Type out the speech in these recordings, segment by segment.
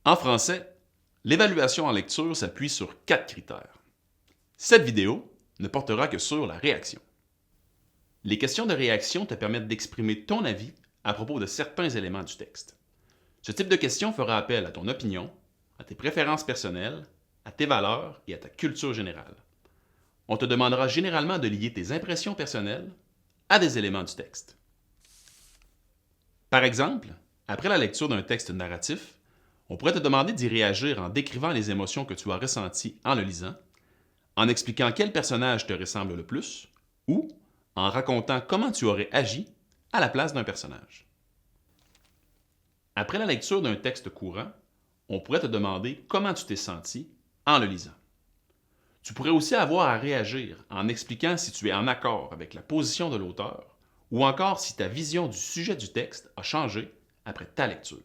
En français, l'évaluation en lecture s'appuie sur 4 critères. Cette vidéo ne portera que sur la réaction. Les questions de réaction te permettent d'exprimer ton avis à propos de certains éléments du texte. Ce type de question fera appel à ton opinion, à tes préférences personnelles, à tes valeurs et à ta culture générale. On te demandera généralement de lier tes impressions personnelles à des éléments du texte. Par exemple, après la lecture d'un texte narratif, on pourrait te demander d'y réagir en décrivant les émotions que tu as ressenties en le lisant, en expliquant quel personnage te ressemble le plus, ou en racontant comment tu aurais agi à la place d'un personnage. Après la lecture d'un texte courant, on pourrait te demander comment tu t'es senti en le lisant. Tu pourrais aussi avoir à réagir en expliquant si tu es en accord avec la position de l'auteur ou encore si ta vision du sujet du texte a changé après ta lecture.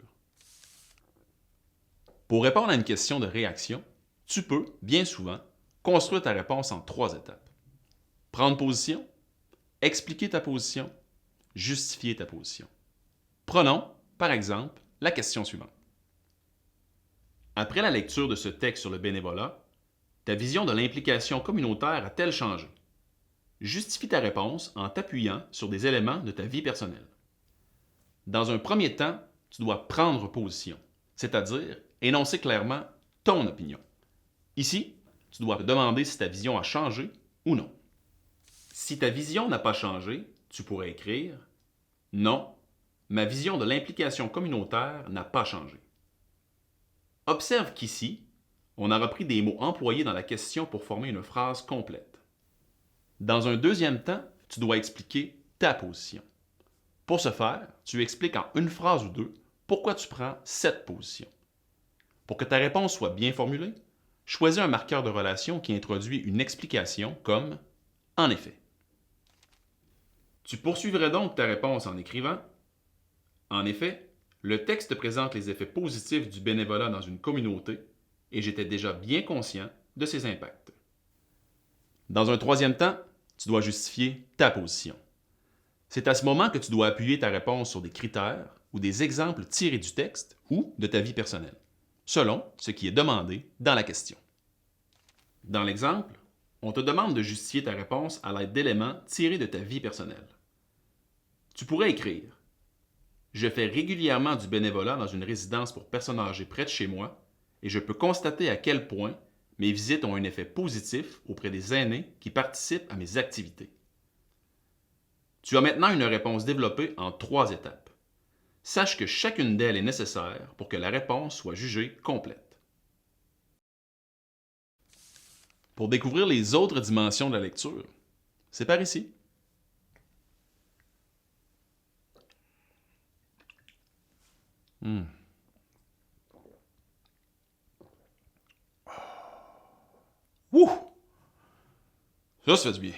Pour répondre à une question de réaction, tu peux, bien souvent, construire ta réponse en 3 étapes. Prendre position, expliquer ta position, justifier ta position. Prenons, par exemple, la question suivante. Après la lecture de ce texte sur le bénévolat, ta vision de l'implication communautaire a-t-elle changé? Justifie ta réponse en t'appuyant sur des éléments de ta vie personnelle. Dans un premier temps, tu dois prendre position, c'est-à-dire énoncer clairement ton opinion. Ici, tu dois te demander si ta vision a changé ou non. Si ta vision n'a pas changé, tu pourrais écrire « Non, ma vision de l'implication communautaire n'a pas changé ». Observe qu'ici, on a repris des mots employés dans la question pour former une phrase complète. Dans un deuxième temps, tu dois expliquer ta position. Pour ce faire, tu expliques en une phrase ou deux pourquoi tu prends cette position. Pour que ta réponse soit bien formulée, choisis un marqueur de relation qui introduit une explication comme « en effet ». Tu poursuivrais donc ta réponse en écrivant « En effet, le texte présente les effets positifs du bénévolat dans une communauté et j'étais déjà bien conscient de ses impacts. » Dans un troisième temps, tu dois justifier ta position. C'est à ce moment que tu dois appuyer ta réponse sur des critères ou des exemples tirés du texte ou de ta vie personnelle, selon ce qui est demandé dans la question. Dans l'exemple, on te demande de justifier ta réponse à l'aide d'éléments tirés de ta vie personnelle. Tu pourrais écrire « Je fais régulièrement du bénévolat dans une résidence pour personnes âgées près de chez moi et je peux constater à quel point mes visites ont un effet positif auprès des aînés qui participent à mes activités. » Tu as maintenant une réponse développée en 3 étapes. Sache que chacune d'elles est nécessaire pour que la réponse soit jugée complète. Pour découvrir les autres dimensions de la lecture, c'est par ici. Ouh! Ça fait du bien.